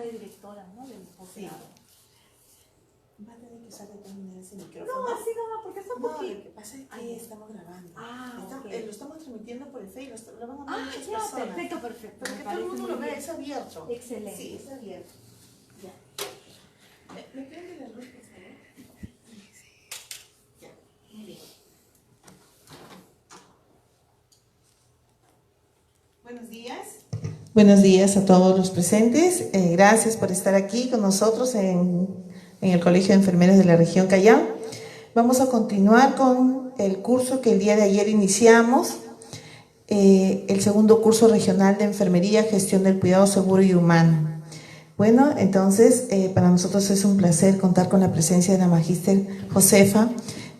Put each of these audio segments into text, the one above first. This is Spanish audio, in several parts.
de directora, ¿no? Del posgrado. Va a tener que usar de todas maneras ese micrófono. No, así no, porque está un poquito. Lo que pasa es que estamos grabando. Okay. Lo estamos transmitiendo por el Facebook, lo van a ver muchas ya, personas. perfecto. Para que todo el mundo lo vea, es abierto. Excelente. Sí, es abierto. Ya. ¿Me prende la luz, por favor? Ya, muy bien. Buenos días. Buenos días a todos los presentes. Gracias por estar aquí con nosotros en el Colegio de Enfermeras de la Región Callao. Vamos a continuar con el curso que el día de ayer iniciamos, el segundo curso regional de Enfermería, Gestión del Cuidado Seguro y Humano. Bueno, entonces para nosotros es un placer contar con la presencia de la magíster Josefa.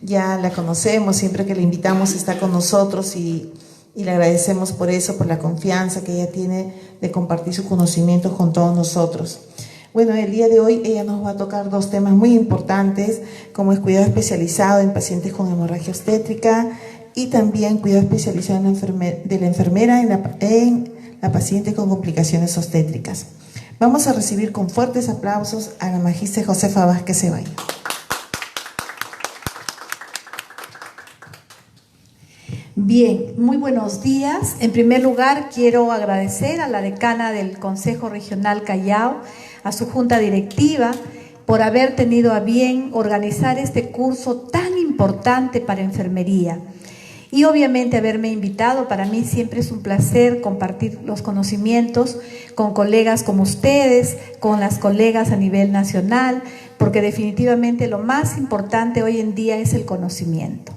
Ya la conocemos, siempre que la invitamos está con nosotros y le agradecemos por eso, por la confianza que ella tiene de compartir su conocimiento con todos nosotros. Bueno, el día de hoy ella nos va a tocar dos temas muy importantes, como es cuidado especializado en pacientes con hemorragia obstétrica y también cuidado especializado de la enfermera en la paciente con complicaciones obstétricas. Vamos a recibir con fuertes aplausos a la magíster Josefa Vázquez Ceballos. Bien, muy buenos días. En primer lugar, quiero agradecer a la decana del Consejo Regional Callao, a su junta directiva, por haber tenido a bien organizar este curso tan importante para enfermería. Y obviamente haberme invitado. Para mí siempre es un placer compartir los conocimientos con colegas como ustedes, con las colegas a nivel nacional, porque definitivamente lo más importante hoy en día es el conocimiento.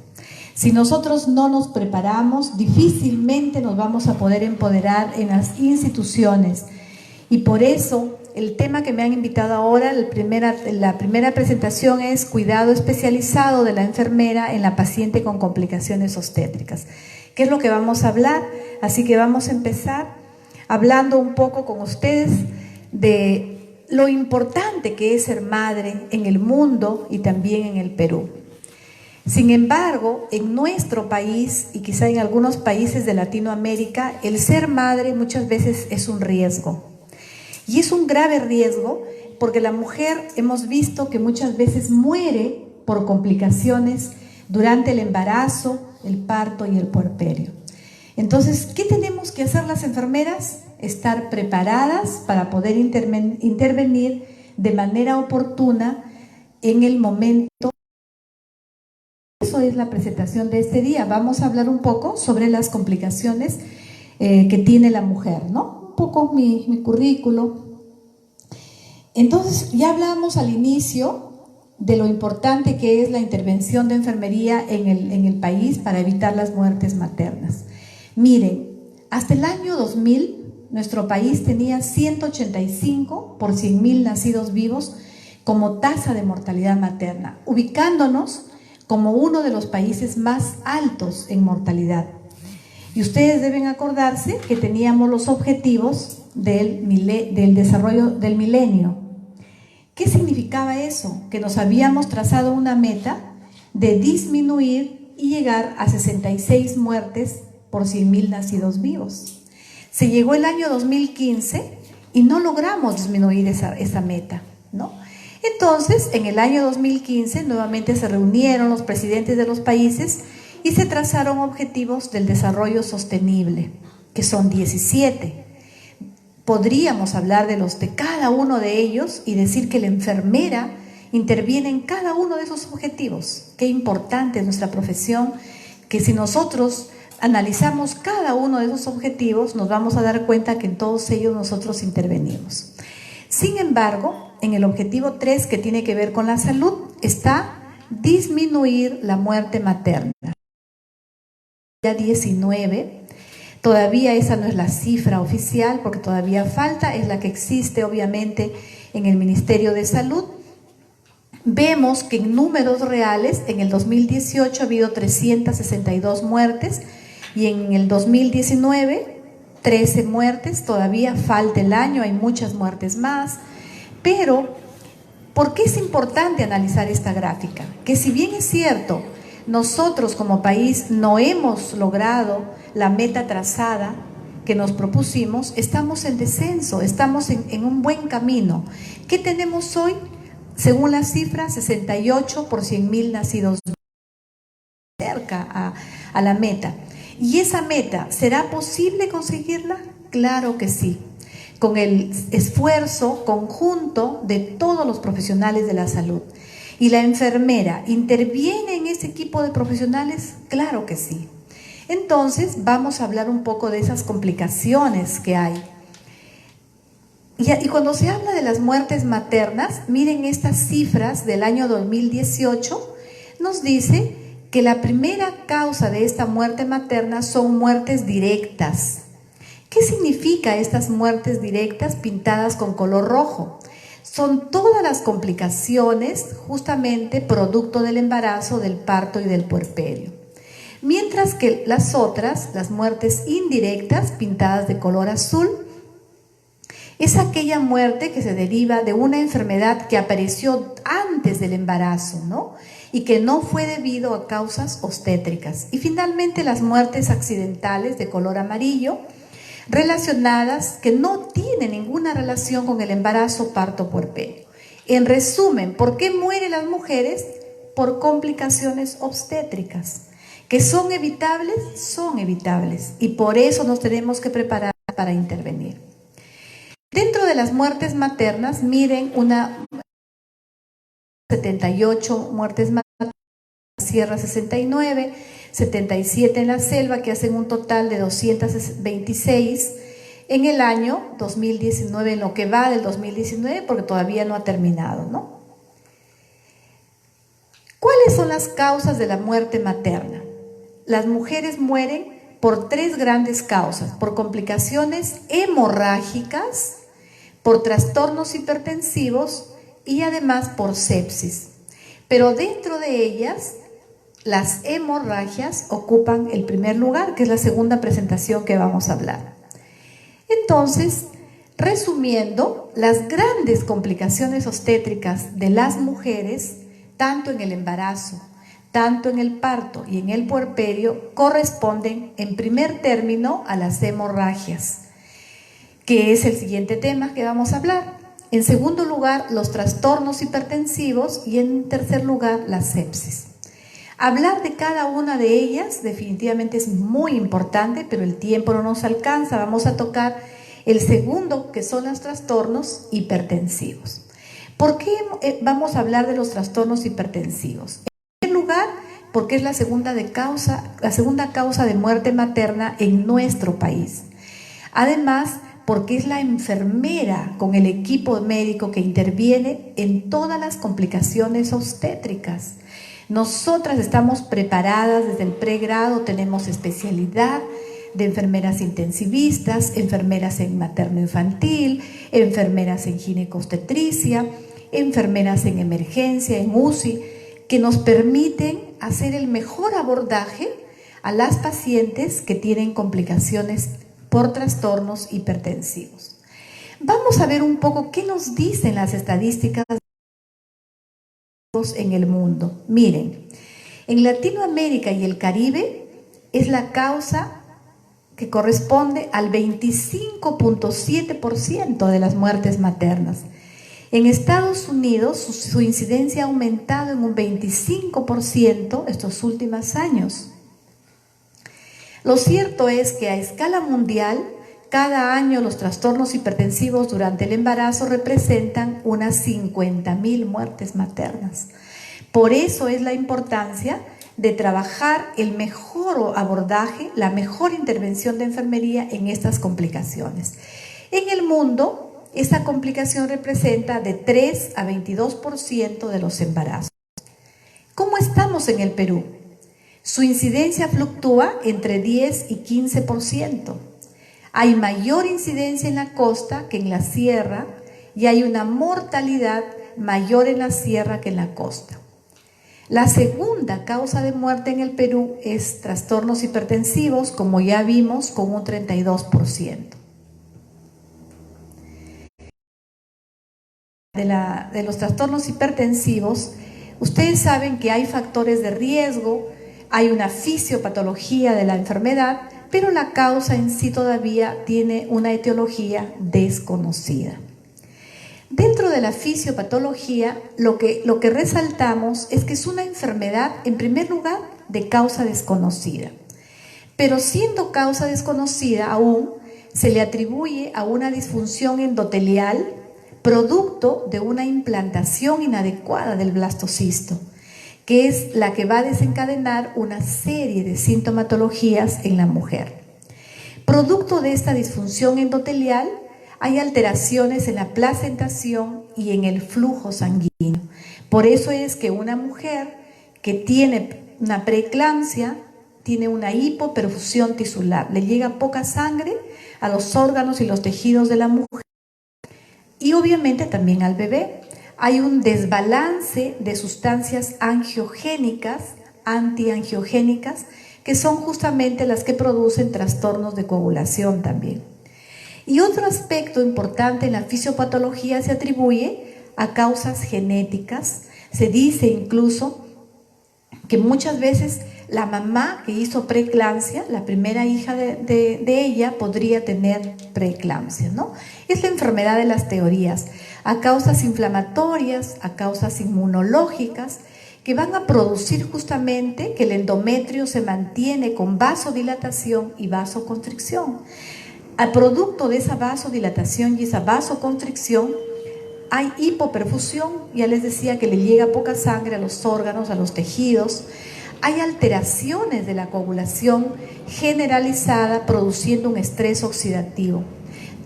Si nosotros no nos preparamos, difícilmente nos vamos a poder empoderar en las instituciones. Y por eso, el tema que me han invitado ahora, la primera presentación es cuidado especializado de la enfermera en la paciente con complicaciones obstétricas. ¿Qué es lo que vamos a hablar? Así que vamos a empezar hablando un poco con ustedes de lo importante que es ser madre en el mundo y también en el Perú. Sin embargo, en nuestro país y quizá en algunos países de Latinoamérica, el ser madre muchas veces es un riesgo. Y es un grave riesgo porque la mujer hemos visto que muchas veces muere por complicaciones durante el embarazo, el parto y el puerperio. Entonces, ¿qué tenemos que hacer las enfermeras? Estar preparadas para poder intervenir de manera oportuna en el momento. Eso es la presentación de este día. Vamos a hablar un poco sobre las complicaciones que tiene la mujer, ¿no? Un poco mi currículo. Entonces, ya hablamos al inicio de lo importante que es la intervención de enfermería en el país para evitar las muertes maternas. Miren, hasta el año 2000, nuestro país tenía 185 por 100.000 nacidos vivos como tasa de mortalidad materna, ubicándonos como uno de los países más altos en mortalidad. Y ustedes deben acordarse que teníamos los objetivos del desarrollo del milenio. ¿Qué significaba eso? Que nos habíamos trazado una meta de disminuir y llegar a 66 muertes por 100.000 nacidos vivos. Se llegó el año 2015 y no logramos disminuir esa meta, ¿no? Entonces, en el año 2015, nuevamente se reunieron los presidentes de los países y se trazaron objetivos del desarrollo sostenible, que son 17. Podríamos hablar de cada uno de ellos y decir que la enfermera interviene en cada uno de esos objetivos. Qué importante es nuestra profesión, que si nosotros analizamos cada uno de esos objetivos, nos vamos a dar cuenta que en todos ellos nosotros intervenimos. Sin embargo, en el objetivo 3, que tiene que ver con la salud, está disminuir la muerte materna. Ya 19, todavía esa no es la cifra oficial porque todavía falta, es la que existe obviamente en el Ministerio de Salud. Vemos que en números reales, en el 2018 ha habido 362 muertes y en el 2019 13 muertes, todavía falta el año, hay muchas muertes más. Pero, ¿por qué es importante analizar esta gráfica? Que si bien es cierto, nosotros como país no hemos logrado la meta trazada, que nos propusimos, estamos en descenso, estamos en un buen camino. ¿Qué tenemos hoy? Según las cifras, 68 por 100.000 nacidos, cerca a la meta. ¿Y esa meta, será posible conseguirla? Claro que sí, con el esfuerzo conjunto de todos los profesionales de la salud. ¿Y la enfermera interviene en ese equipo de profesionales? Claro que sí. Entonces vamos a hablar un poco de esas complicaciones que hay. Y cuando se habla de las muertes maternas, miren estas cifras del año 2018, nos dice que la primera causa de esta muerte materna son muertes directas. ¿Qué significa estas muertes directas pintadas con color rojo? Son todas las complicaciones justamente producto del embarazo, del parto y del puerperio. Mientras que las otras, las muertes indirectas, pintadas de color azul, es aquella muerte que se deriva de una enfermedad que apareció antes del embarazo, ¿no? Y que no fue debido a causas obstétricas. Y finalmente las muertes accidentales de color amarillo, relacionadas, que no tienen ninguna relación con el embarazo, parto, puerperio. En resumen, ¿por qué mueren las mujeres? Por complicaciones obstétricas. ¿Que son evitables? Son evitables. Y por eso nos tenemos que preparar para intervenir. Dentro de las muertes maternas, miren, 78 muertes maternas, Sierra 69, 77 en la selva, que hacen un total de 226 en el año 2019, en lo que va del 2019, porque todavía no ha terminado, ¿no? ¿Cuáles son las causas de la muerte materna? Las mujeres mueren por tres grandes causas: por complicaciones hemorrágicas, por trastornos hipertensivos y además por sepsis. Pero dentro de ellas, las hemorragias ocupan el primer lugar, que es la segunda presentación que vamos a hablar. Entonces, resumiendo, las grandes complicaciones obstétricas de las mujeres, tanto en el embarazo, tanto en el parto y en el puerperio, corresponden en primer término a las hemorragias, que es el siguiente tema que vamos a hablar. En segundo lugar, los trastornos hipertensivos y en tercer lugar, la sepsis. Hablar de cada una de ellas definitivamente es muy importante, pero el tiempo no nos alcanza. Vamos a tocar el segundo, que son los trastornos hipertensivos. ¿Por qué vamos a hablar de los trastornos hipertensivos? En primer lugar, porque es la segunda causa de muerte materna en nuestro país. Además, porque es la enfermera con el equipo médico que interviene en todas las complicaciones obstétricas. Nosotras estamos preparadas desde el pregrado, tenemos especialidad de enfermeras intensivistas, enfermeras en materno-infantil, enfermeras en ginecobstetricia, enfermeras en emergencia, en UCI, que nos permiten hacer el mejor abordaje a las pacientes que tienen complicaciones por trastornos hipertensivos. Vamos a ver un poco qué nos dicen las estadísticas en el mundo. Miren, en Latinoamérica y el Caribe es la causa que corresponde al 25.7% de las muertes maternas. En Estados Unidos su incidencia ha aumentado en un 25% estos últimos años. Lo cierto es que a escala mundial, cada año los trastornos hipertensivos durante el embarazo representan unas 50.000 muertes maternas. Por eso es la importancia de trabajar el mejor abordaje, la mejor intervención de enfermería en estas complicaciones. En el mundo, esta complicación representa de 3 a 22% de los embarazos. ¿Cómo estamos en el Perú? Su incidencia fluctúa entre 10 y 15%. Hay mayor incidencia en la costa que en la sierra y hay una mortalidad mayor en la sierra que en la costa. La segunda causa de muerte en el Perú es trastornos hipertensivos, como ya vimos, con un 32%. De los trastornos hipertensivos, ustedes saben que hay factores de riesgo, hay una fisiopatología de la enfermedad, pero la causa en sí todavía tiene una etiología desconocida. Dentro de la fisiopatología, lo que resaltamos es que es una enfermedad, en primer lugar, de causa desconocida. Pero siendo causa desconocida aún, se le atribuye a una disfunción endotelial producto de una implantación inadecuada del blastocisto, que es la que va a desencadenar una serie de sintomatologías en la mujer. Producto de esta disfunción endotelial, hay alteraciones en la placentación y en el flujo sanguíneo. Por eso es que una mujer que tiene una preeclampsia tiene una hipoperfusión tisular, le llega poca sangre a los órganos y los tejidos de la mujer y obviamente también al bebé. Hay un desbalance de sustancias angiogénicas, antiangiogénicas, que son justamente las que producen trastornos de coagulación también. Y otro aspecto importante en la fisiopatología se atribuye a causas genéticas. Se dice incluso que muchas veces la mamá que hizo preeclampsia, la primera hija de ella, podría tener preeclampsia, ¿no? Es la enfermedad de las teorías, a causas inflamatorias, a causas inmunológicas, que van a producir justamente que el endometrio se mantiene con vasodilatación y vasoconstricción. Al producto de esa vasodilatación y esa vasoconstricción hay hipoperfusión, ya les decía que le llega poca sangre a los órganos, a los tejidos. Hay alteraciones de la coagulación generalizada produciendo un estrés oxidativo.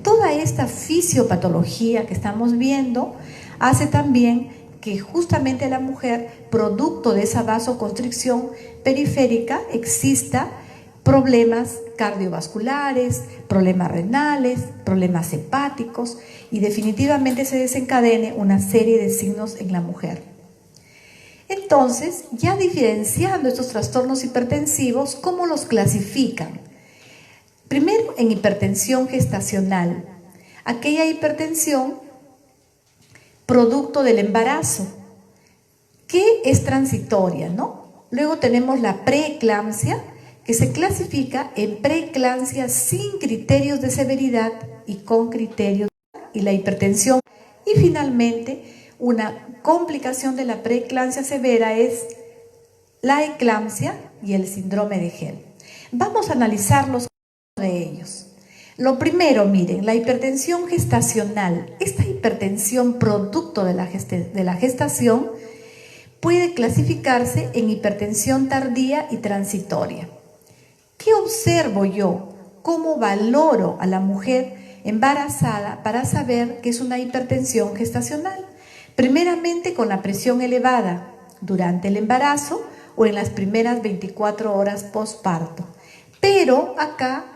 Toda esta fisiopatología que estamos viendo hace también que justamente la mujer, producto de esa vasoconstricción periférica, exista problemas cardiovasculares, problemas renales, problemas hepáticos y definitivamente se desencadene una serie de signos en la mujer. Entonces, ya diferenciando estos trastornos hipertensivos, ¿cómo los clasifican? Primero, en hipertensión gestacional, aquella hipertensión producto del embarazo, que es transitoria, ¿no? Luego tenemos la preeclampsia, que se clasifica en preeclampsia sin criterios de severidad y con criterios, y la hipertensión. Y finalmente, una complicación de la preeclampsia severa es la eclampsia y el síndrome de Gell. Vamos a analizarlos de ellos. Lo primero, miren, la hipertensión gestacional. Esta hipertensión producto de la gestación puede clasificarse en hipertensión tardía y transitoria. ¿Qué observo yo? ¿Cómo valoro a la mujer embarazada para saber que es una hipertensión gestacional? Primeramente con la presión elevada durante el embarazo o en las primeras 24 horas postparto. Pero acá,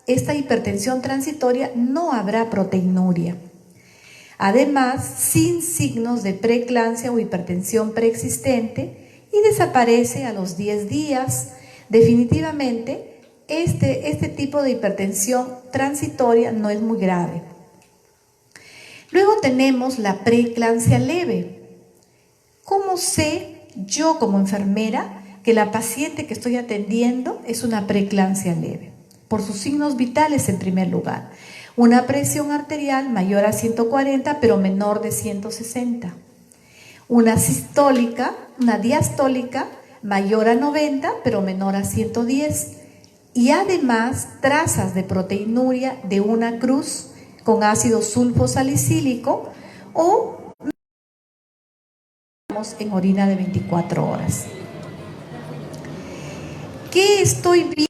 esta hipertensión transitoria no habrá proteinuria. Además, sin signos de preeclampsia o hipertensión preexistente y desaparece a los 10 días. Definitivamente, este tipo de hipertensión transitoria no es muy grave. Luego tenemos la preeclampsia leve. ¿Cómo sé yo como enfermera que la paciente que estoy atendiendo es una preeclampsia leve? Por sus signos vitales en primer lugar. Una presión arterial mayor a 140 pero menor de 160. Una diastólica mayor a 90 pero menor a 110. Y además trazas de proteinuria de una cruz con ácido sulfosalicílico o en orina de 24 horas. ¿Qué estoy viendo?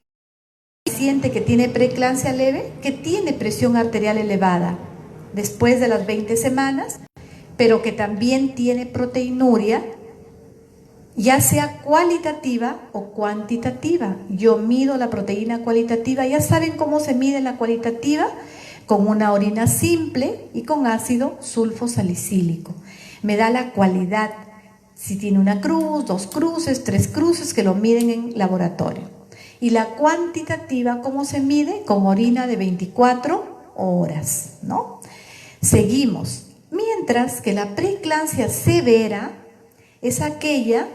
Paciente que tiene preeclampsia leve, que tiene presión arterial elevada después de las 20 semanas, pero que también tiene proteinuria, ya sea cualitativa o cuantitativa. Yo mido la proteína cualitativa. Ya saben cómo se mide la cualitativa, con una orina simple y con ácido sulfosalicílico. Me da la cualidad, si tiene una cruz, 2 cruces, 3 cruces, que lo miden en laboratorio. Y la cuantitativa, ¿cómo se mide? Con orina de 24 horas, ¿no? Seguimos. Mientras que la preeclampsia severa es aquella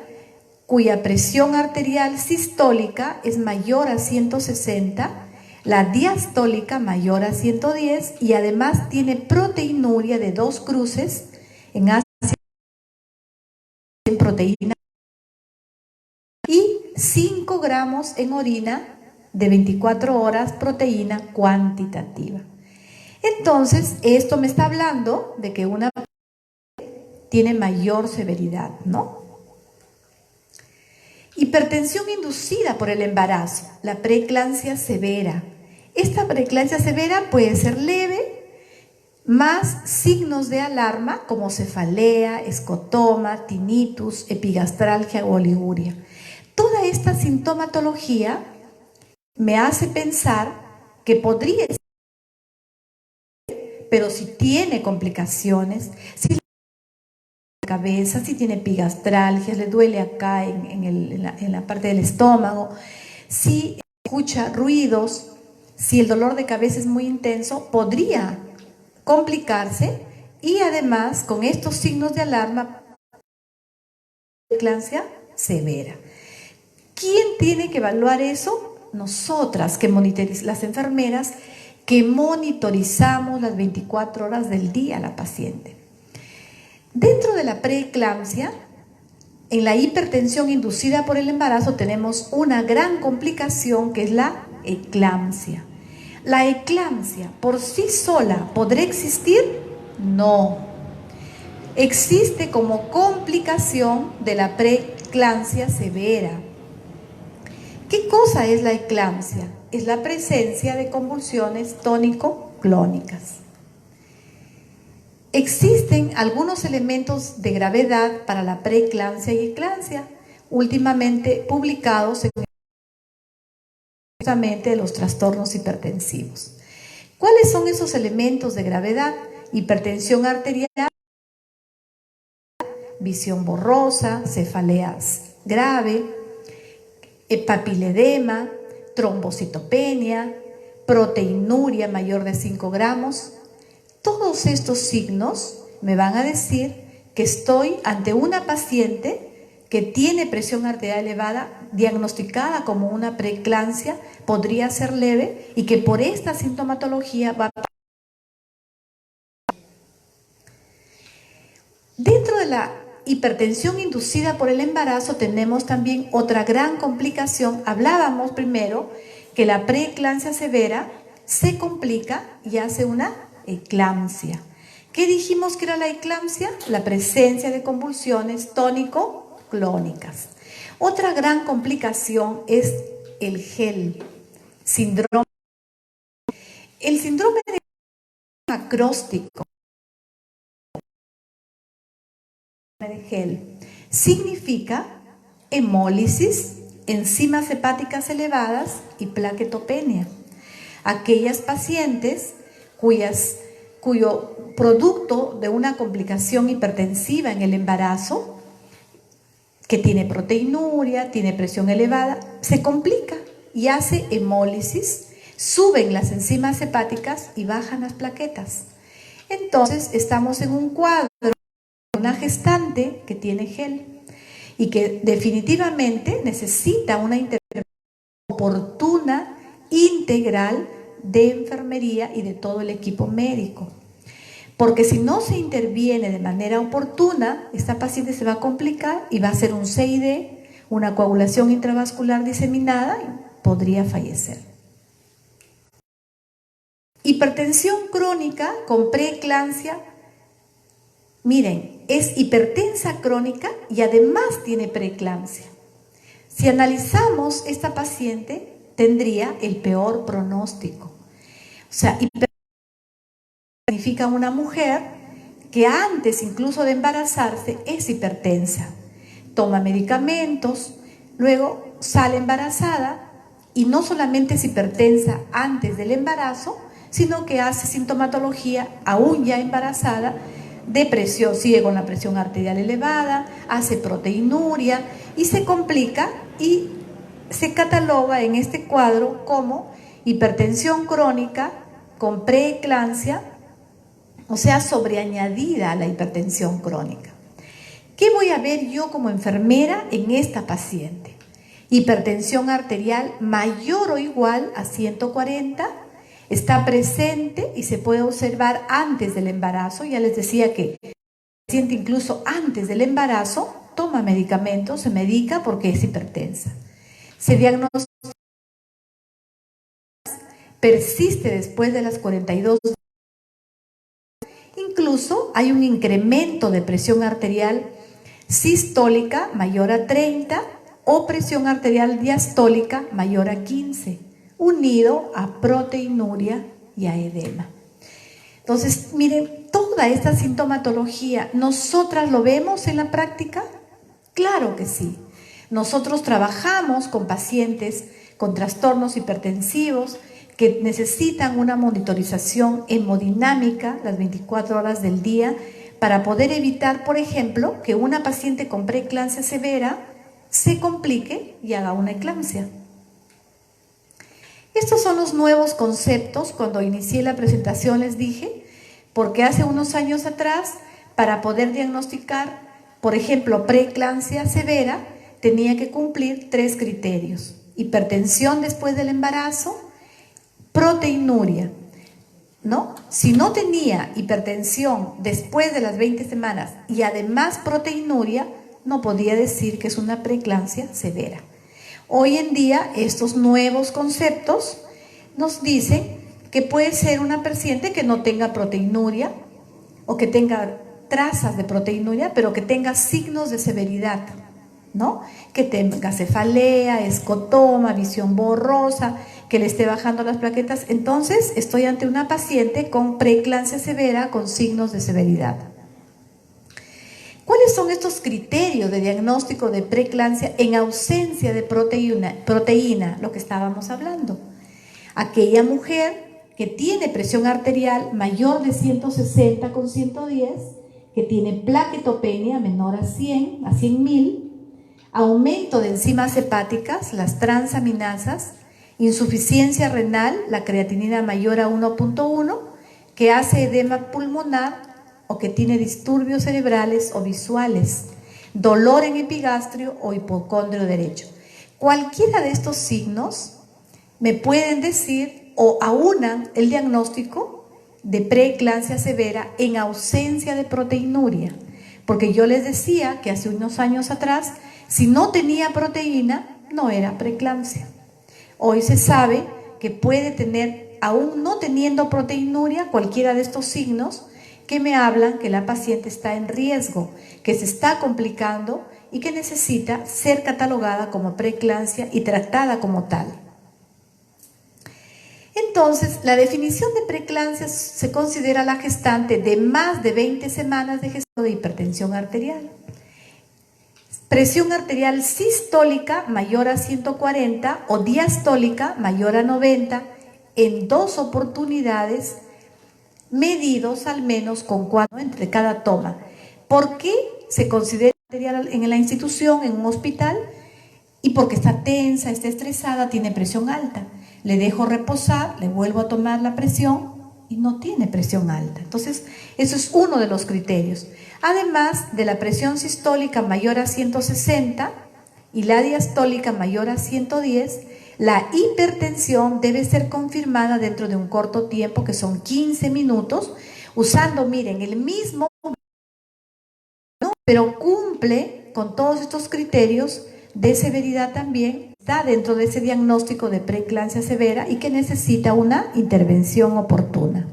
cuya presión arterial sistólica es mayor a 160 la diastólica mayor a 110 y además tiene proteinuria de 2 cruces en ácido en proteína y 5 gramos en orina de 24 horas proteína cuantitativa. Entonces, esto me está hablando de que una tiene mayor severidad, ¿no? Hipertensión inducida por el embarazo, la preeclampsia severa. Esta preeclampsia severa puede ser leve, más signos de alarma como cefalea, escotoma, tinnitus, epigastralgia o oliguria. Toda esta sintomatología me hace pensar que podría ser, pero si tiene complicaciones, si cabeza, si tiene epigastralgia, le duele acá en la parte del estómago, si escucha ruidos, si el dolor de cabeza es muy intenso, podría complicarse y además con estos signos de alarma, preeclampsia severa. ¿Quién tiene que evaluar eso? Nosotras, las enfermeras que monitorizamos las 24 horas del día a la paciente. Dentro de la preeclampsia, en la hipertensión inducida por el embarazo tenemos una gran complicación que es la eclampsia. ¿La eclampsia por sí sola podrá existir? No. Existe como complicación de la preeclampsia severa. ¿Qué cosa es la eclampsia? Es la presencia de convulsiones tónico-clónicas. Existen algunos elementos de gravedad para la preeclampsia y eclampsia, últimamente publicados en justamente los trastornos hipertensivos. ¿Cuáles son esos elementos de gravedad? Hipertensión arterial, visión borrosa, cefalea grave, papiledema, trombocitopenia, proteinuria mayor de 5 gramos. Todos estos signos me van a decir que estoy ante una paciente que tiene presión arterial elevada, diagnosticada como una preeclampsia, podría ser leve y que por esta sintomatología va a... Dentro de la hipertensión inducida por el embarazo tenemos también otra gran complicación. Hablábamos primero que la preeclampsia severa se complica y hace una eclampsia. ¿Qué dijimos que era la eclampsia? La presencia de convulsiones tónico-clónicas. Otra gran complicación es el GEL, síndrome. El síndrome de acróstico de GEL significa hemólisis, enzimas hepáticas elevadas y plaquetopenia. Aquellas pacientes cuyo producto de una complicación hipertensiva en el embarazo, que tiene proteinuria, tiene presión elevada, se complica y hace hemólisis, suben las enzimas hepáticas y bajan las plaquetas. Entonces estamos en un cuadro de una gestante que tiene GEL y que definitivamente necesita una intervención oportuna, integral, de enfermería y de todo el equipo médico. Porque si no se interviene de manera oportuna, esta paciente se va a complicar y va a hacer un CID, una coagulación intravascular diseminada y podría fallecer. Hipertensión crónica con preeclampsia, miren, es hipertensa crónica y además tiene preeclampsia. Si analizamos esta paciente, tendría el peor pronóstico. O sea, significa una mujer que antes incluso de embarazarse es hipertensa, toma medicamentos, luego sale embarazada y no solamente es hipertensa antes del embarazo, sino que hace sintomatología aún ya embarazada, depresión, sigue con la presión arterial elevada, hace proteinuria y se complica y se cataloga en este cuadro como hipertensión crónica con preeclampsia, o sea, sobreañadida a la hipertensión crónica. ¿Qué voy a ver yo como enfermera en esta paciente? hipertensión arterial mayor o igual a 140, está presente y se puede observar antes del embarazo. Ya les decía que el paciente incluso antes del embarazo toma medicamentos, se medica porque es hipertensa. Se diagnostica, persiste después de las 42 horas. Incluso hay un incremento de presión arterial sistólica mayor a 30 o presión arterial diastólica mayor a 15, unido a proteinuria y a edema. Entonces, miren, toda esta sintomatología, ¿nosotras lo vemos en la práctica? Claro que sí. Nosotros trabajamos con pacientes con trastornos hipertensivos que necesitan una monitorización hemodinámica las 24 horas del día para poder evitar, por ejemplo, que una paciente con preeclampsia severa se complique y haga una eclampsia. Estos son los nuevos conceptos. Cuando inicié la presentación les dije, porque hace unos años atrás, para poder diagnosticar, por ejemplo, preeclampsia severa, tenía que cumplir 3 criterios: hipertensión después del embarazo, proteinuria, ¿no? Si no tenía hipertensión después de las 20 semanas y además proteinuria, no podía decir que es una preeclampsia severa. Hoy en día estos nuevos conceptos nos dicen que puede ser una paciente que no tenga proteinuria o que tenga trazas de proteinuria, pero que tenga signos de severidad, ¿no? Que tenga cefalea, escotoma, visión borrosa, que le esté bajando las plaquetas. Entonces estoy ante una paciente con preeclampsia severa con signos de severidad. ¿Cuáles son estos criterios de diagnóstico de preeclampsia en ausencia de proteína? Lo que estábamos hablando. Aquella mujer que tiene presión arterial mayor de 160 con 110, que tiene plaquetopenia menor a 100, a 100.000, aumento de enzimas hepáticas, las transaminasas, insuficiencia renal, la creatinina mayor a 1.1, que hace edema pulmonar o que tiene disturbios cerebrales o visuales, dolor en epigastrio o hipocondrio derecho. Cualquiera de estos signos me pueden decir o aunan el diagnóstico de preeclampsia severa en ausencia de proteinuria, porque yo les decía que hace unos años atrás, si no tenía proteína, no era preeclampsia. Hoy se sabe que puede tener, aún no teniendo proteinuria, cualquiera de estos signos que me hablan que la paciente está en riesgo, que se está complicando y que necesita ser catalogada como preeclampsia y tratada como tal. Entonces, la definición de preeclampsia se considera la gestante de más de 20 semanas de gestación de hipertensión arterial. Presión arterial sistólica mayor a 140 o diastólica mayor a 90 en 2 oportunidades, medidos al menos con 4 entre cada toma. ¿Por qué se considera arterial en la institución, en un hospital? Y porque está tensa, está estresada, tiene presión alta. Le dejo reposar, le vuelvo a tomar la presión y no tiene presión alta. Entonces, eso es uno de los criterios. Además de la presión sistólica mayor a 160 y la diastólica mayor a 110, la hipertensión debe ser confirmada dentro de un corto tiempo, que son 15 minutos, usando, miren, el mismo, pero cumple con todos estos criterios de severidad también, está dentro de ese diagnóstico de preeclampsia severa y que necesita una intervención oportuna.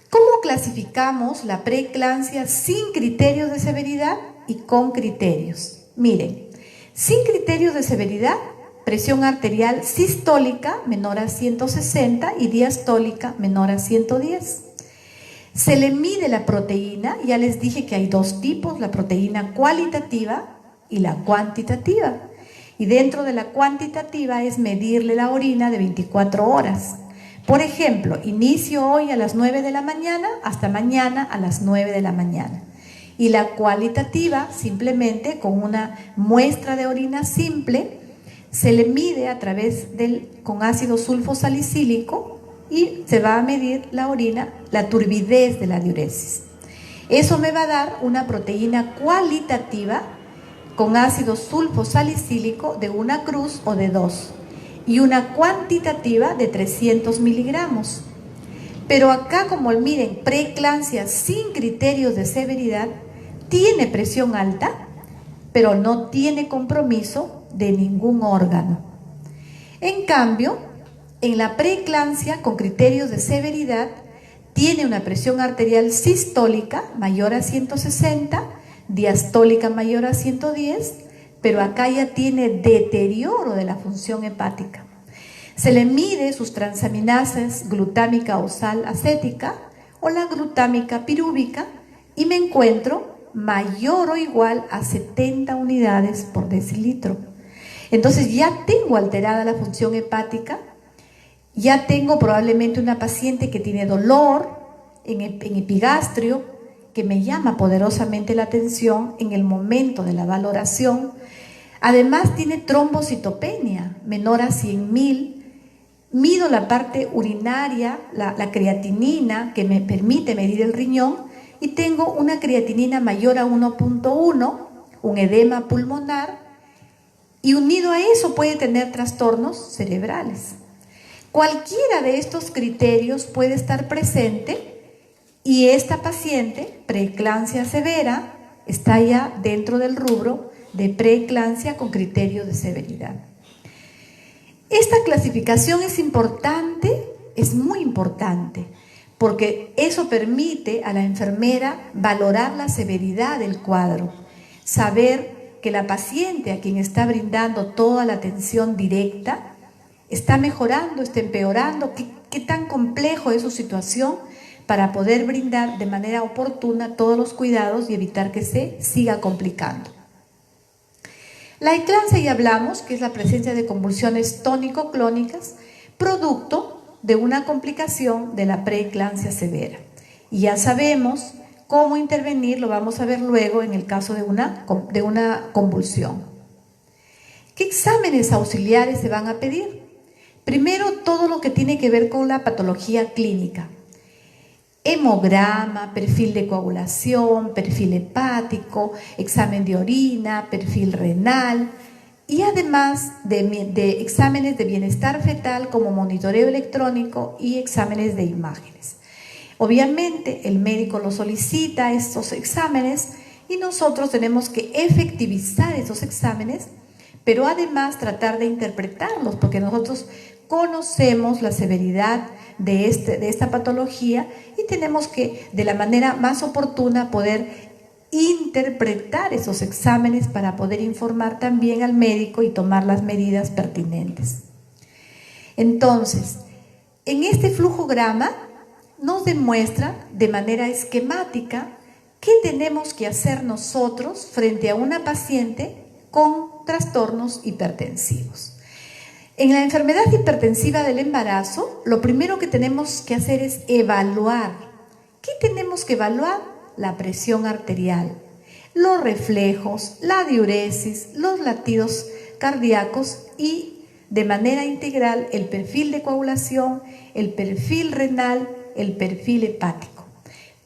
¿Cómo clasificamos la preeclampsia sin criterios de severidad y con criterios? Miren, sin criterios de severidad, presión arterial sistólica menor a 160 y diastólica menor a 110. Se le mide la proteína, ya les dije que hay 2 tipos, la proteína cualitativa y la cuantitativa. Y dentro de la cuantitativa es medirle la orina de 24 horas. Por ejemplo, inicio hoy a las 9 de la mañana hasta mañana a las 9 de la mañana. Y la cualitativa, simplemente con una muestra de orina simple, se le mide a través con ácido sulfosalicílico y se va a medir la orina, la turbidez de la diuresis. Eso me va a dar una proteína cualitativa con ácido sulfosalicílico de 1 cruz o de 2 y una cuantitativa de 300 miligramos. Pero acá, como miren, preeclampsia sin criterios de severidad, tiene presión alta, pero no tiene compromiso de ningún órgano. En cambio, en la preeclampsia con criterios de severidad, tiene una presión arterial sistólica mayor a 160, diastólica mayor a 110, pero acá ya tiene deterioro de la función hepática. Se le mide sus transaminasas glutámica o sal acética o la glutámica pirúvica y me encuentro mayor o igual a 70 unidades por decilitro. Entonces ya tengo alterada la función hepática, ya tengo probablemente una paciente que tiene dolor en epigastrio, que me llama poderosamente la atención en el momento de la valoración. Además tiene trombocitopenia menor a 100.000. Mido la parte urinaria, la creatinina, que me permite medir el riñón, y tengo una creatinina mayor a 1.1, un edema pulmonar, y unido a eso puede tener trastornos cerebrales. Cualquiera de estos criterios puede estar presente y esta paciente, preeclampsia severa, está ya dentro del rubro de preeclampsia con criterios de severidad. Esta clasificación es importante, es muy importante, porque eso permite a la enfermera valorar la severidad del cuadro, saber que la paciente a quien está brindando toda la atención directa está mejorando, está empeorando, qué tan complejo es su situación para poder brindar de manera oportuna todos los cuidados y evitar que se siga complicando. La eclampsia ya hablamos, que es la presencia de convulsiones tónico-clónicas, producto de una complicación de la preeclampsia severa. Y ya sabemos cómo intervenir, lo vamos a ver luego en el caso de una convulsión. ¿Qué exámenes auxiliares se van a pedir? Primero, todo lo que tiene que ver con la patología clínica. Hemograma, perfil de coagulación, perfil hepático, examen de orina, perfil renal y además de exámenes de bienestar fetal como monitoreo electrónico y exámenes de imágenes. Obviamente el médico lo solicita estos exámenes y nosotros tenemos que efectivizar esos exámenes, pero además tratar de interpretarlos porque nosotros conocemos la severidad de esta patología y tenemos que de la manera más oportuna poder interpretar esos exámenes para poder informar también al médico y tomar las medidas pertinentes. Entonces, en este flujograma nos demuestra de manera esquemática qué tenemos que hacer nosotros frente a una paciente con trastornos hipertensivos. En la enfermedad hipertensiva del embarazo, lo primero que tenemos que hacer es evaluar. ¿Qué tenemos que evaluar? La presión arterial, los reflejos, la diuresis, los latidos cardíacos y de manera integral el perfil de coagulación, el perfil renal, el perfil hepático.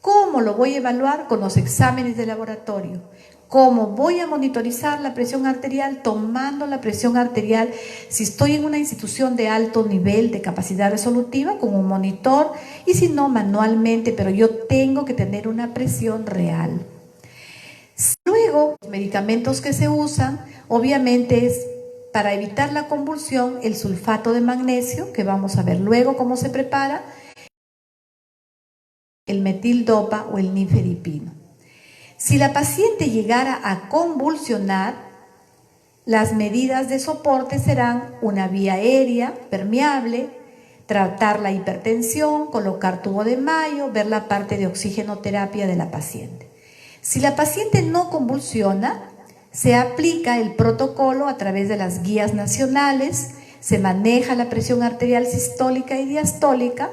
¿Cómo lo voy a evaluar? Con los exámenes de laboratorio. ¿Cómo voy a monitorizar la presión arterial? Tomando la presión arterial, si estoy en una institución de alto nivel de capacidad resolutiva, con un monitor, y si no, manualmente, pero yo tengo que tener una presión real. Luego, los medicamentos que se usan, obviamente es para evitar la convulsión, el sulfato de magnesio, que vamos a ver luego cómo se prepara, el metildopa o el nifedipino. Si la paciente llegara a convulsionar, las medidas de soporte serán una vía aérea permeable, tratar la hipertensión, colocar tubo de Mayo, ver la parte de oxigenoterapia de la paciente. Si la paciente no convulsiona, se aplica el protocolo a través de las guías nacionales, se maneja la presión arterial sistólica y diastólica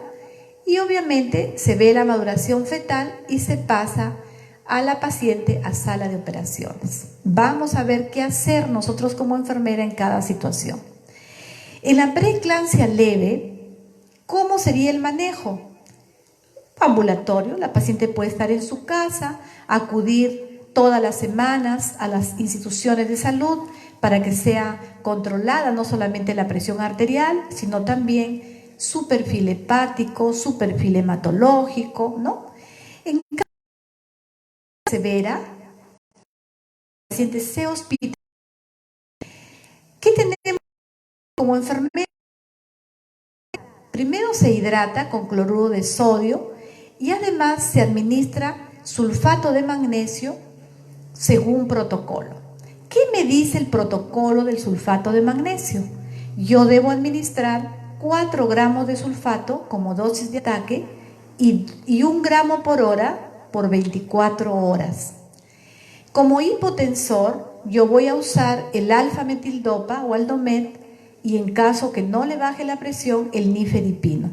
y obviamente se ve la maduración fetal y se pasa a la paciente a sala de operaciones. Vamos a ver qué hacer nosotros como enfermera en cada situación. En la preeclampsia leve, ¿cómo sería el manejo? Ambulatorio, la paciente puede estar en su casa, acudir todas las semanas a las instituciones de salud para que sea controlada no solamente la presión arterial, sino también su perfil hepático, su perfil hematológico, ¿no? En caso severa, el paciente se hospitaliza. ¿Qué tenemos como enfermera? Primero se hidrata con cloruro de sodio y además se administra sulfato de magnesio según protocolo. ¿Qué me dice el protocolo del sulfato de magnesio? Yo debo administrar 4 gramos de sulfato como dosis de ataque y 1 gramo por hora por 24 horas. Como hipotensor, yo voy a usar el alfa-metildopa o Aldomet y en caso que no le baje la presión, el nifedipino.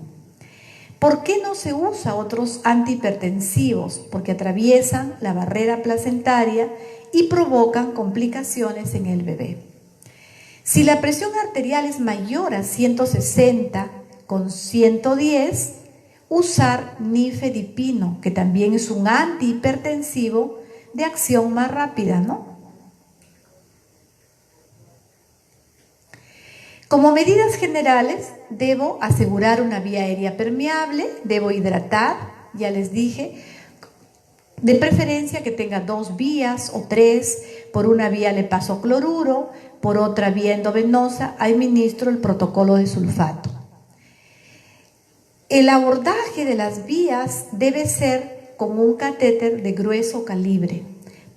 ¿Por qué no se usa otros antihipertensivos? Porque atraviesan la barrera placentaria y provocan complicaciones en el bebé. Si la presión arterial es mayor a 160 con 110, usar nifedipino, que también es un antihipertensivo de acción más rápida, ¿no? Como medidas generales, debo asegurar una vía aérea permeable, debo hidratar, ya les dije, de preferencia que tenga 2 vías o 3, por una vía le paso cloruro, por otra vía endovenosa administro el protocolo de sulfato. El abordaje de las vías debe ser con un catéter de grueso calibre.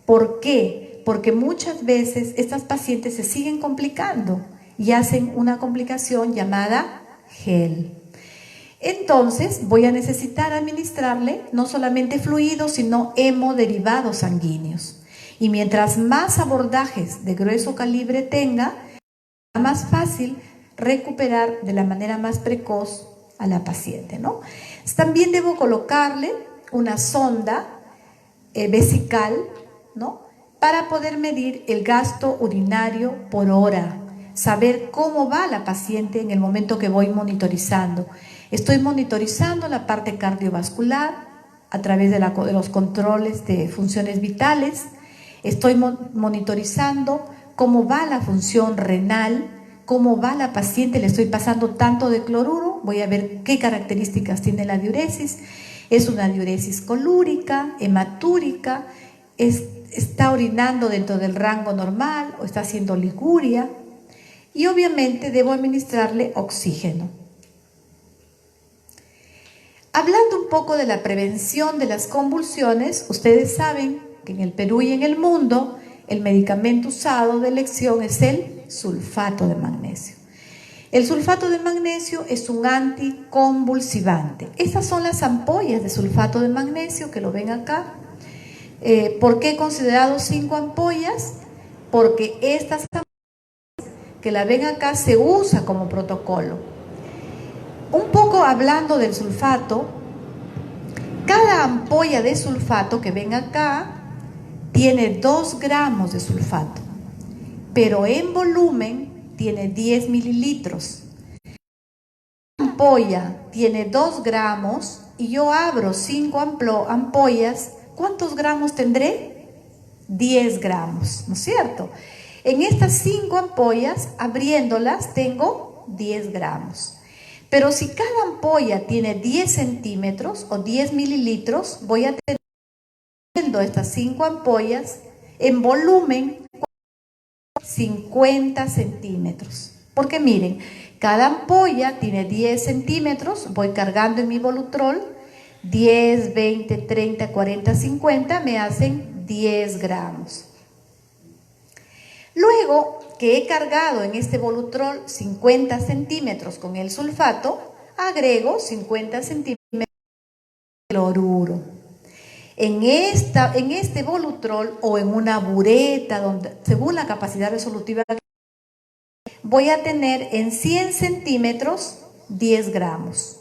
¿Por qué? Porque muchas veces estas pacientes se siguen complicando y hacen una complicación llamada gel. Entonces voy a necesitar administrarle no solamente fluidos, sino hemoderivados sanguíneos. Y mientras más abordajes de grueso calibre tenga, será más fácil recuperar de la manera más precoz a la paciente, ¿no? También debo colocarle una sonda vesical, ¿no? Para poder medir el gasto urinario por hora, saber cómo va la paciente en el momento que voy monitorizando. Estoy monitorizando la parte cardiovascular a través de los controles de funciones vitales. Estoy monitorizando cómo va la función renal, cómo va la paciente, le estoy pasando tanto de cloruro, voy a ver qué características tiene la diuresis. Es una diuresis colúrica, hematúrica, está orinando dentro del rango normal o está haciendo liguria. Y obviamente debo administrarle oxígeno. Hablando un poco de la prevención de las convulsiones, ustedes saben que en el Perú y en el mundo el medicamento usado de elección es el sulfato de magnesio. El sulfato de magnesio es un anticonvulsivante. Estas son las ampollas de sulfato de magnesio que lo ven acá. ¿Por qué he considerado 5 ampollas? Porque estas ampollas que la ven acá se usa como protocolo. Un poco hablando del sulfato, cada ampolla de sulfato que ven acá tiene 2 gramos de sulfato, pero en volumen tiene 10 mililitros. La ampolla tiene 2 gramos y yo abro 5 ampollas, ¿cuántos gramos tendré? 10 gramos, ¿no es cierto? En estas 5 ampollas, abriéndolas, tengo 10 gramos. Pero si cada ampolla tiene 10 centímetros o 10 mililitros, voy a tener estas 5 ampollas en volumen 50 centímetros. Porque miren, cada ampolla tiene 10 centímetros, voy cargando en mi volutrol, 10, 20, 30, 40, 50, me hacen 10 gramos. Luego que he cargado en este volutrol 50 centímetros con el sulfato, agrego 50 centímetros de cloruro. En este volutrol o en una bureta, donde, según la capacidad resolutiva, voy a tener en 100 centímetros 10 gramos.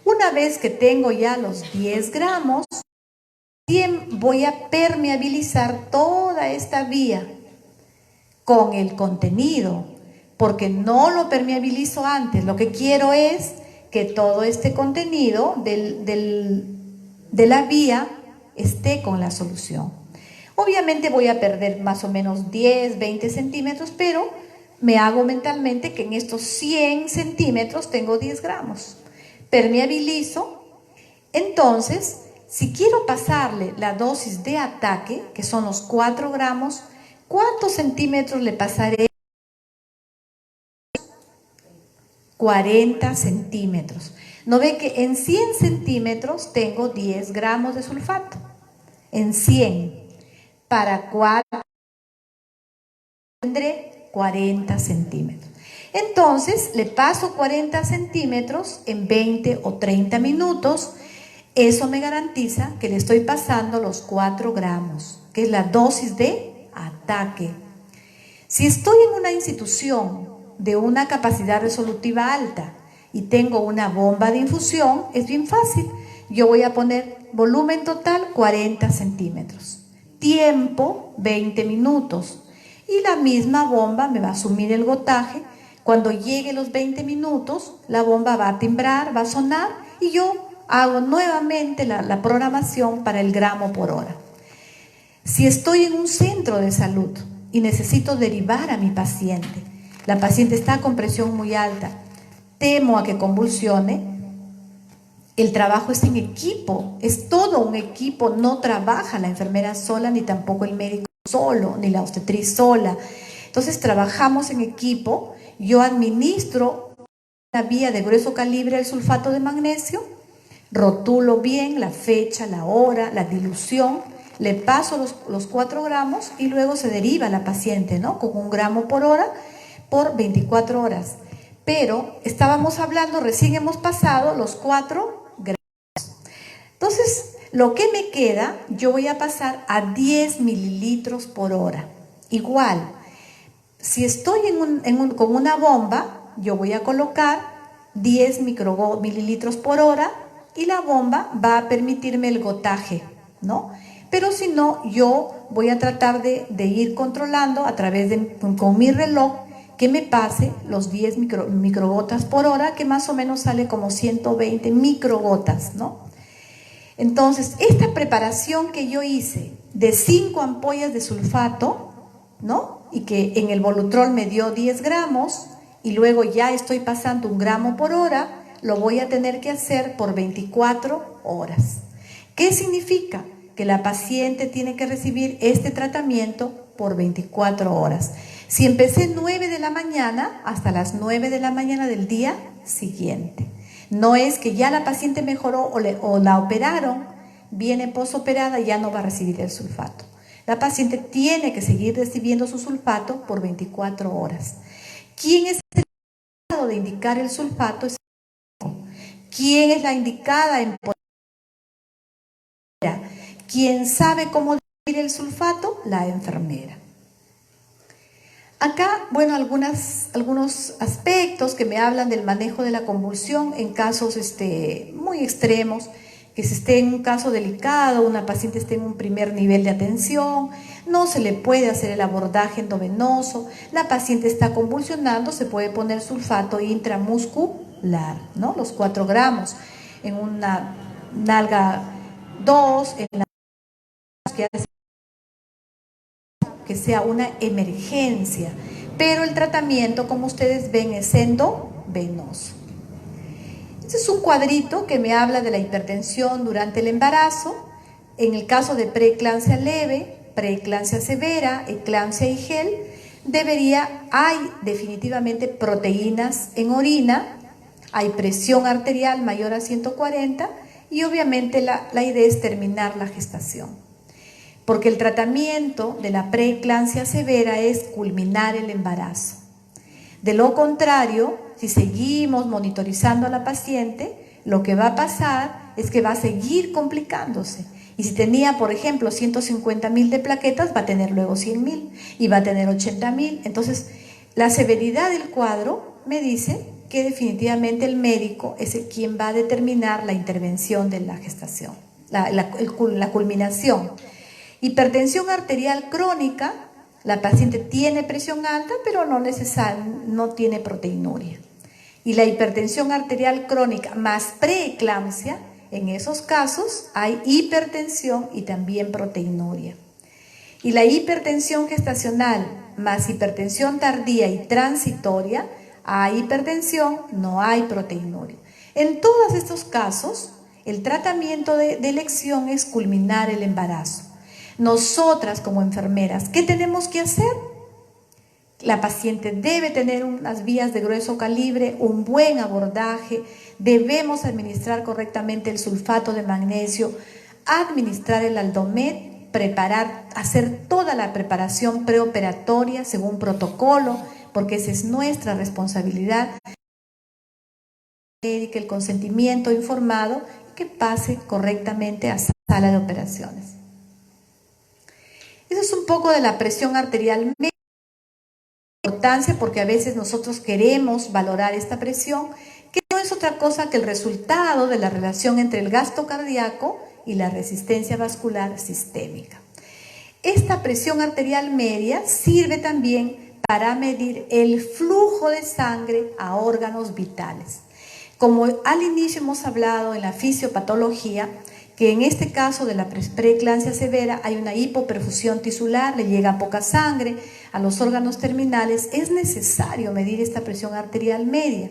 Una vez que tengo ya los 10 gramos, voy a permeabilizar toda esta vía con el contenido, porque no lo permeabilizo antes. Lo que quiero es que todo este contenido de la vía esté con la solución. Obviamente voy a perder más o menos 10, 20 centímetros, pero me hago mentalmente que en estos 100 centímetros tengo 10 gramos. Permeabilizo. Entonces, si quiero pasarle la dosis de ataque, que son los 4 gramos, ¿cuántos centímetros le pasaré? 40 centímetros. ¿No ve que en 100 centímetros tengo 10 gramos de sulfato? En 100. Para 4 tendré 40 centímetros. Entonces, le paso 40 centímetros en 20 o 30 minutos. Eso me garantiza que le estoy pasando los 4 gramos, que es la dosis de ataque. Si estoy en una institución de una capacidad resolutiva alta y tengo una bomba de infusión, es bien fácil. Yo voy a poner volumen total 40 centímetros. Tiempo 20 minutos. Y la misma bomba me va a asumir el gotaje. Cuando llegue los 20 minutos, la bomba va a timbrar, va a sonar y yo hago nuevamente la programación para el gramo por hora. Si estoy en un centro de salud y necesito derivar a mi paciente, la paciente está con presión muy alta, temo a que convulsione, el trabajo es en equipo, es todo un equipo, no trabaja la enfermera sola, ni tampoco el médico solo, ni la obstetriz sola. Entonces trabajamos en equipo, yo administro una vía de grueso calibre el sulfato de magnesio, rotulo bien la fecha, la hora, la dilución, le paso los 4 gramos y luego se deriva la paciente, ¿no? Con 1 gramo por hora por 24 horas. Pero estábamos hablando, recién hemos pasado los 4 gramos. Entonces, lo que me queda, yo voy a pasar a 10 mililitros por hora. Igual, si estoy con una bomba, yo voy a colocar 10 mililitros por hora y la bomba va a permitirme el gotaje, ¿no? Pero si no, yo voy a tratar de ir controlando a través con mi reloj que me pase los 10 microgotas por hora, que más o menos sale como 120 microgotas, ¿no? Entonces, esta preparación que yo hice de 5 ampollas de sulfato, ¿no? Y que en el Volutrol me dio 10 gramos y luego ya estoy pasando 1 gramo por hora, lo voy a tener que hacer por 24 horas. ¿Qué significa? Que la paciente tiene que recibir este tratamiento por 24 horas. Si empecé 9 de la mañana, hasta las 9 de la mañana del día siguiente. No es que ya la paciente mejoró o la operaron, viene posoperada y ya no va a recibir el sulfato. La paciente tiene que seguir recibiendo su sulfato por 24 horas. ¿Quién es el indicado de indicar el sulfato? ¿Quién es la indicada en ¿Quién sabe cómo dividir el sulfato? La enfermera. Acá, bueno, algunos aspectos que me hablan del manejo de la convulsión en casos muy extremos, que si esté en un caso delicado, una paciente esté en un primer nivel de atención, no se le puede hacer el abordaje endovenoso, la paciente está convulsionando, se puede poner sulfato intramuscular, ¿no? Los 4 gramos, en una nalga 2, en la que sea una emergencia, pero el tratamiento, como ustedes ven, es endovenoso. Este es un cuadrito que me habla de la hipertensión durante el embarazo, en el caso de preeclampsia leve, preeclampsia severa, eclampsia y gel, hay definitivamente proteínas en orina, hay presión arterial mayor a 140 y obviamente la idea es terminar la gestación. Porque el tratamiento de la preeclampsia severa es culminar el embarazo. De lo contrario, si seguimos monitorizando a la paciente, lo que va a pasar es que va a seguir complicándose. Y si tenía, por ejemplo, 150.000 de plaquetas, va a tener luego 100.000 y va a tener 80.000. Entonces, la severidad del cuadro me dice que definitivamente el médico es quien va a determinar la intervención de la gestación, la culminación. Hipertensión arterial crónica, la paciente tiene presión alta, pero no tiene proteinuria. Y la hipertensión arterial crónica más preeclampsia, en esos casos hay hipertensión y también proteinuria. Y la hipertensión gestacional más hipertensión tardía y transitoria, hay hipertensión, no hay proteinuria. En todos estos casos, el tratamiento de elección es culminar el embarazo. Nosotras como enfermeras, ¿qué tenemos que hacer? La paciente debe tener unas vías de grueso calibre, un buen abordaje, debemos administrar correctamente el sulfato de magnesio, administrar el Aldomet, preparar, hacer toda la preparación preoperatoria según protocolo, porque esa es nuestra responsabilidad. El consentimiento informado y que pase correctamente a sala de operaciones. Eso es un poco de la presión arterial media. Importancia porque a veces nosotros queremos valorar esta presión, que no es otra cosa que el resultado de la relación entre el gasto cardíaco y la resistencia vascular sistémica. Esta presión arterial media sirve también para medir el flujo de sangre a órganos vitales. Como al inicio hemos hablado en la fisiopatología, que en este caso de la preeclampsia severa hay una hipoperfusión tisular, le llega poca sangre a los órganos terminales, es necesario medir esta presión arterial media.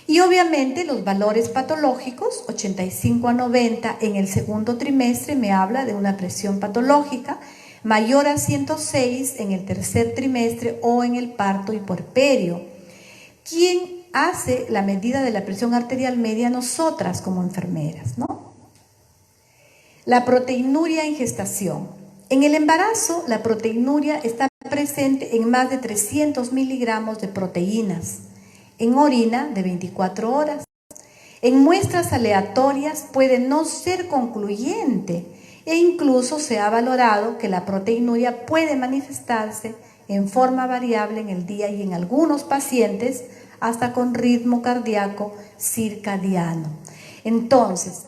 Y obviamente los valores patológicos, 85 a 90 en el segundo trimestre, me habla de una presión patológica, mayor a 106 en el tercer trimestre o en el parto y puerperio. ¿Quién hace la medida de la presión arterial media? Nosotras como enfermeras, ¿no? La proteinuria en gestación. En el embarazo, la proteinuria está presente en más de 300 miligramos de proteínas, en orina de 24 horas. En muestras aleatorias puede no ser concluyente e incluso se ha valorado que la proteinuria puede manifestarse en forma variable en el día y en algunos pacientes hasta con ritmo cardíaco circadiano. Entonces,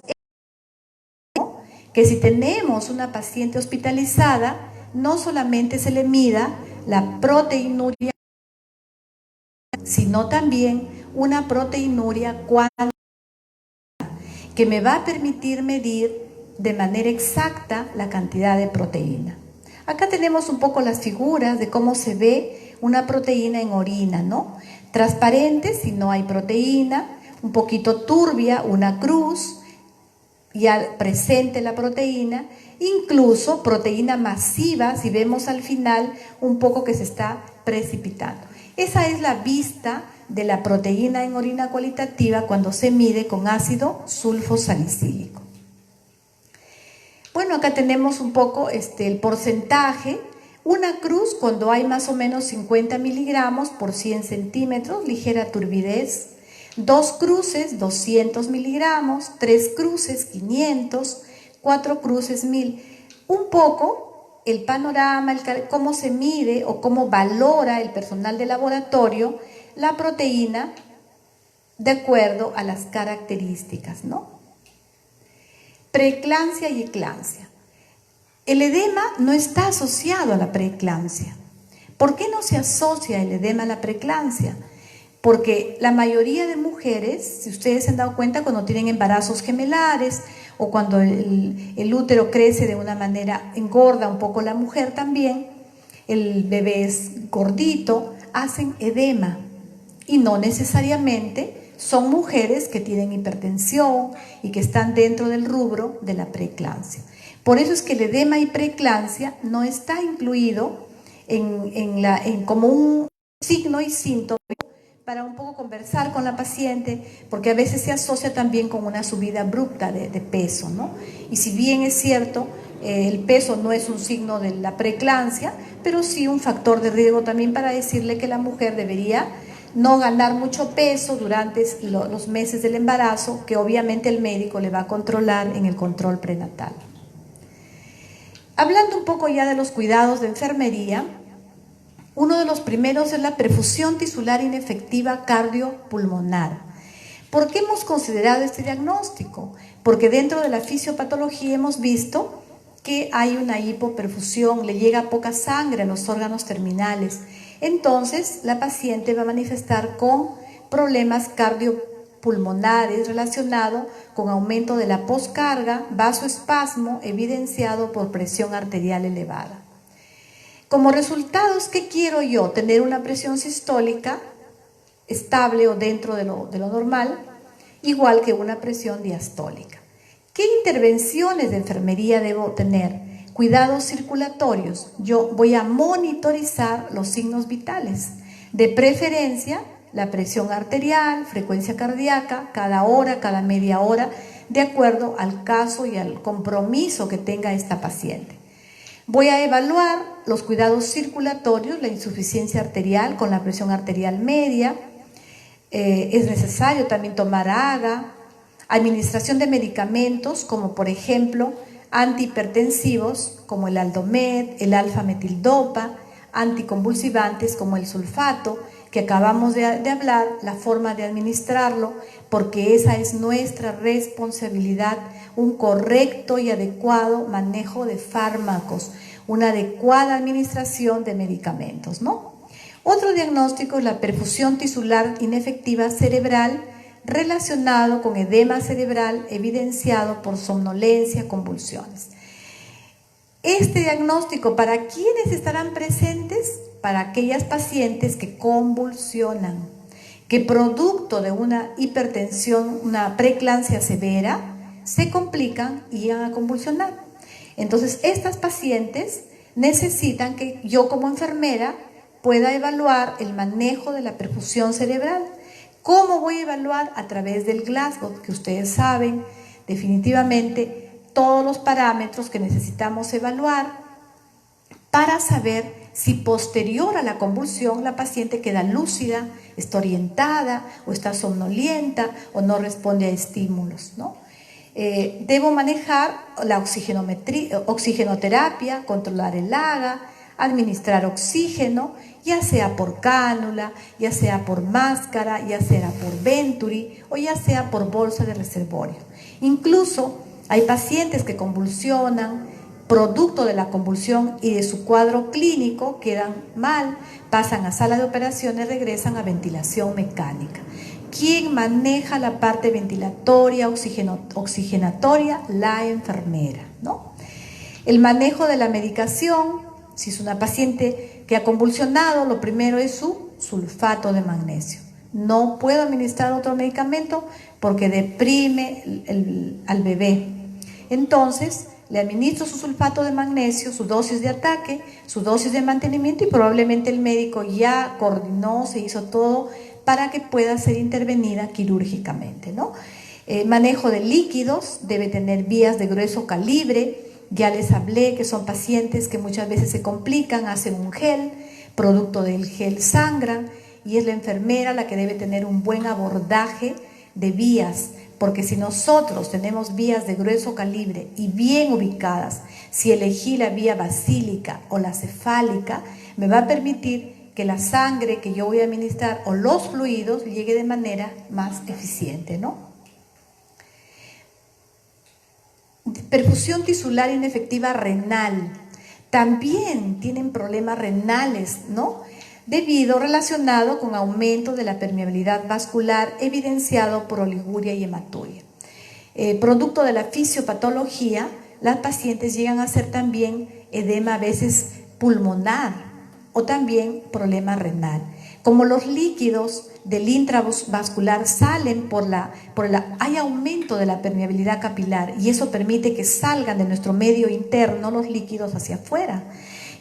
que si tenemos una paciente hospitalizada, no solamente se le mida la proteinuria, sino también una proteinuria que me va a permitir medir de manera exacta la cantidad de proteína. Acá tenemos un poco las figuras de cómo se ve una proteína en orina, ¿no? Transparente si no hay proteína, un poquito turbia, una cruz, ya presente la proteína, incluso proteína masiva, si vemos al final un poco que se está precipitando. Esa es la vista de la proteína en orina cualitativa cuando se mide con ácido sulfosalicílico. Bueno, acá tenemos un poco el porcentaje. Una cruz cuando hay más o menos 50 miligramos por 100 centímetros, ligera turbidez. 2 cruces, 200 miligramos, 3 cruces, 500, 4 cruces, 1000. Un poco el panorama, cómo se mide o cómo valora el personal de laboratorio la proteína de acuerdo a las características, ¿no? Preeclampsia y eclampsia. El edema no está asociado a la preeclampsia. ¿Por qué no se asocia el edema a la preeclampsia? Porque la mayoría de mujeres, si ustedes se han dado cuenta, cuando tienen embarazos gemelares o cuando el útero crece de una manera, engorda un poco la mujer también, el bebé es gordito, hacen edema y no necesariamente son mujeres que tienen hipertensión y que están dentro del rubro de la preeclampsia. Por eso es que el edema y preeclampsia no está incluido como un signo y síntoma para un poco conversar con la paciente, porque a veces se asocia también con una subida abrupta de peso, ¿no? Y si bien es cierto, el peso no es un signo de la preeclampsia, pero sí un factor de riesgo también para decirle que la mujer debería no ganar mucho peso durante los meses del embarazo, que obviamente el médico le va a controlar en el control prenatal. Hablando un poco ya de los cuidados de enfermería, uno de los primeros es la perfusión tisular inefectiva cardiopulmonar. ¿Por qué hemos considerado este diagnóstico? Porque dentro de la fisiopatología hemos visto que hay una hipoperfusión, le llega poca sangre a los órganos terminales. Entonces, la paciente va a manifestar con problemas cardiopulmonares relacionados con aumento de la poscarga, vasoespasmo evidenciado por presión arterial elevada. Como resultados, ¿qué quiero yo? Tener una presión sistólica estable o dentro de lo normal, igual que una presión diastólica. ¿Qué intervenciones de enfermería debo tener? Cuidados circulatorios. Yo voy a monitorizar los signos vitales. De preferencia, la presión arterial, frecuencia cardíaca, cada hora, cada media hora, de acuerdo al caso y al compromiso que tenga esta paciente. Voy a evaluar los cuidados circulatorios, la insuficiencia arterial con la presión arterial media. Es necesario también tomar AGA, administración de medicamentos como por ejemplo antihipertensivos como el Aldomed, el alfa-metildopa, anticonvulsivantes como el sulfato, que acabamos de hablar, la forma de administrarlo, porque esa es nuestra responsabilidad, un correcto y adecuado manejo de fármacos, una adecuada administración de medicamentos, ¿no? Otro diagnóstico es la perfusión tisular inefectiva cerebral relacionado con edema cerebral evidenciado por somnolencia, convulsiones. Este diagnóstico, ¿para quiénes estarán presentes? Para aquellas pacientes que convulsionan, que producto de una hipertensión, una preeclampsia severa, se complican y van a convulsionar. Entonces, estas pacientes necesitan que yo como enfermera pueda evaluar el manejo de la perfusión cerebral. ¿Cómo voy a evaluar? A través del Glasgow, que ustedes saben definitivamente todos los parámetros que necesitamos evaluar para saber si posterior a la convulsión la paciente queda lúcida, está orientada o está somnolienta o no responde a estímulos, ¿no? Debo manejar la oxigenoterapia, controlar el AGA, administrar oxígeno, ya sea por cánula, ya sea por máscara, ya sea por Venturi o ya sea por bolsa de reservorio. Incluso hay pacientes que convulsionan, producto de la convulsión y de su cuadro clínico, quedan mal, pasan a sala de operaciones, regresan a ventilación mecánica. ¿Quién maneja la parte ventilatoria, oxigenatoria? La enfermera, ¿no? El manejo de la medicación, si es una paciente que ha convulsionado, lo primero es su sulfato de magnesio. No puedo administrar otro medicamento porque deprime al bebé. Entonces, le administro su sulfato de magnesio, su dosis de ataque, su dosis de mantenimiento y probablemente el médico ya coordinó, se hizo todo para que pueda ser intervenida quirúrgicamente, ¿no? Manejo de líquidos, debe tener vías de grueso calibre. Ya les hablé que son pacientes que muchas veces se complican, hacen un gel, producto del gel sangran y es la enfermera la que debe tener un buen abordaje de vías, porque si nosotros tenemos vías de grueso calibre y bien ubicadas, si elegí la vía basílica o la cefálica, me va a permitir que la sangre que yo voy a administrar o los fluidos llegue de manera más eficiente, ¿no? Perfusión tisular inefectiva renal. También tienen problemas renales, ¿no? Relacionado con aumento de la permeabilidad vascular evidenciado por oliguria y hematuria. Producto de la fisiopatología, las pacientes llegan a ser también edema a veces pulmonar o también problema renal. Como los líquidos del intravascular salen hay aumento de la permeabilidad capilar y eso permite que salgan de nuestro medio interno los líquidos hacia afuera.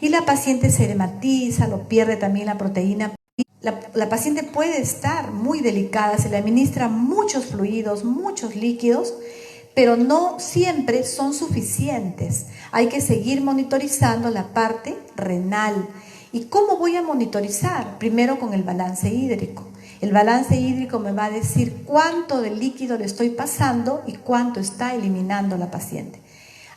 Y la paciente se edematiza, lo pierde también la proteína. La paciente puede estar muy delicada, se le administra muchos fluidos, muchos líquidos, pero no siempre son suficientes. Hay que seguir monitorizando la parte renal. ¿Y cómo voy a monitorizar? Primero con el balance hídrico. El balance hídrico me va a decir cuánto de líquido le estoy pasando y cuánto está eliminando la paciente.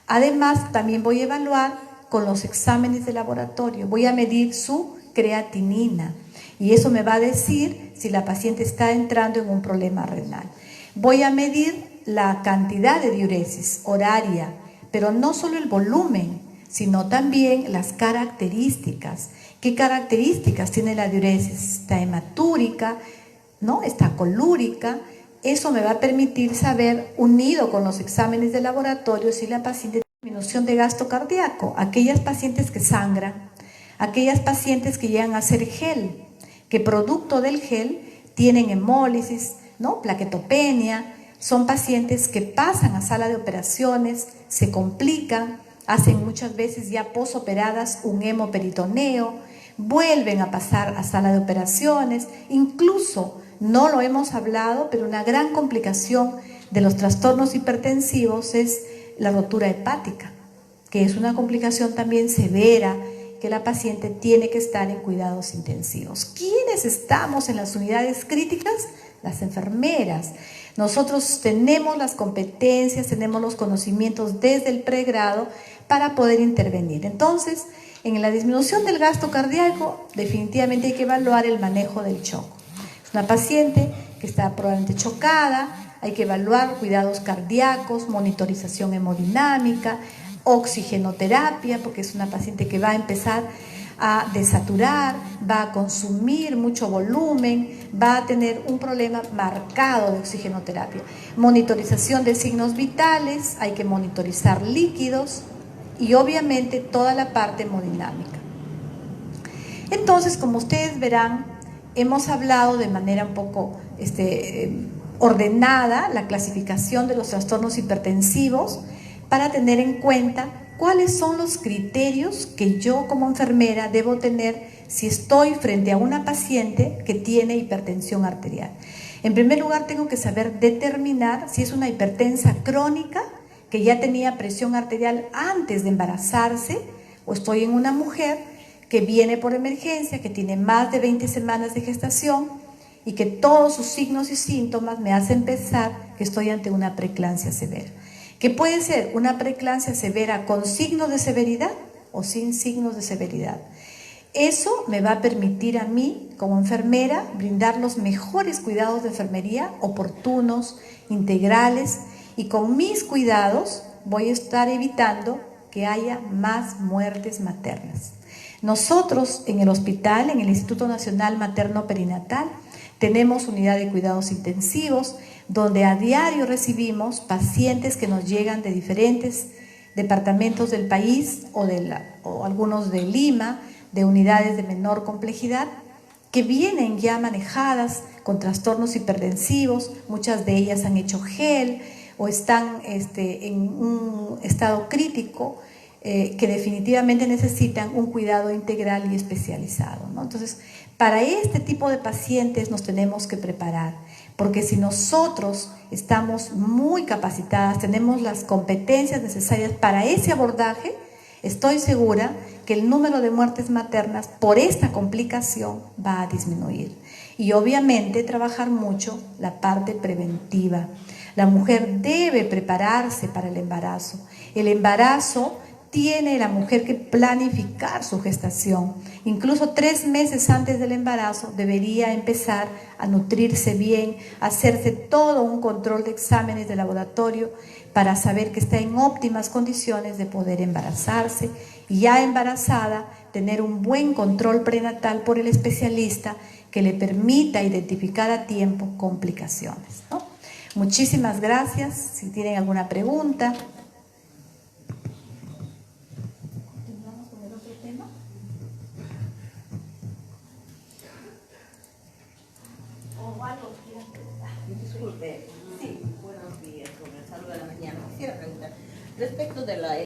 Además, también voy a evaluar con los exámenes de laboratorio. Voy a medir su creatinina y eso me va a decir si la paciente está entrando en un problema renal. Voy a medir la cantidad de diuresis horaria, pero no solo el volumen, sino también las características. ¿Qué características tiene la diuresis? ¿Está hematúrica? ¿No? ¿Está colúrica? Eso me va a permitir saber, unido con los exámenes de laboratorio, si la paciente tiene disminución de gasto cardíaco. Aquellas pacientes que sangran, aquellas pacientes que llegan a hacer gel, que producto del gel tienen hemólisis, ¿no? Plaquetopenia. Son pacientes que pasan a sala de operaciones, se complican, hacen muchas veces ya posoperadas un hemoperitoneo, vuelven a pasar a sala de operaciones, incluso, no lo hemos hablado, pero una gran complicación de los trastornos hipertensivos es la rotura hepática, que es una complicación también severa, que la paciente tiene que estar en cuidados intensivos. ¿Quiénes estamos en las unidades críticas? Las enfermeras. Nosotros tenemos las competencias, tenemos los conocimientos desde el pregrado para poder intervenir. Entonces, en la disminución del gasto cardíaco, definitivamente hay que evaluar el manejo del shock. Es una paciente que está probablemente chocada, hay que evaluar cuidados cardíacos, monitorización hemodinámica, oxigenoterapia, porque es una paciente que va a empezar a desaturar, va a consumir mucho volumen, va a tener un problema marcado de oxigenoterapia. Monitorización de signos vitales, hay que monitorizar líquidos y obviamente toda la parte hemodinámica. Entonces, como ustedes verán, hemos hablado de manera un poco ordenada la clasificación de los trastornos hipertensivos para tener en cuenta cuáles son los criterios que yo como enfermera debo tener si estoy frente a una paciente que tiene hipertensión arterial. En primer lugar, tengo que saber determinar si es una hipertensa crónica que ya tenía presión arterial antes de embarazarse, o estoy en una mujer que viene por emergencia, que tiene más de 20 semanas de gestación y que todos sus signos y síntomas me hacen pensar que estoy ante una preeclampsia severa. Que puede ser una preeclampsia severa con signos de severidad o sin signos de severidad. Eso me va a permitir a mí, como enfermera, brindar los mejores cuidados de enfermería, oportunos, integrales, y con mis cuidados voy a estar evitando que haya más muertes maternas. Nosotros en el hospital, en el Instituto Nacional Materno Perinatal, tenemos unidad de cuidados intensivos, donde a diario recibimos pacientes que nos llegan de diferentes departamentos del país o algunos de Lima, de unidades de menor complejidad, que vienen ya manejadas con trastornos hipertensivos. Muchas de ellas han hecho gel o están en un estado crítico que definitivamente necesitan un cuidado integral y especializado, ¿no? Entonces, para este tipo de pacientes nos tenemos que preparar, porque si nosotros estamos muy capacitadas, tenemos las competencias necesarias para ese abordaje, estoy segura que el número de muertes maternas por esta complicación va a disminuir. Y obviamente trabajar mucho la parte preventiva. La mujer debe prepararse para el embarazo. El embarazo tiene la mujer que planificar su gestación. Incluso 3 meses antes del embarazo debería empezar a nutrirse bien, hacerse todo un control de exámenes de laboratorio para saber que está en óptimas condiciones de poder embarazarse, y ya embarazada tener un buen control prenatal por el especialista que le permita identificar a tiempo complicaciones, ¿no? Muchísimas gracias. Si tienen alguna pregunta. Disculpe, sí, buenos días, con el saludo de la mañana. Quisiera preguntar respecto de la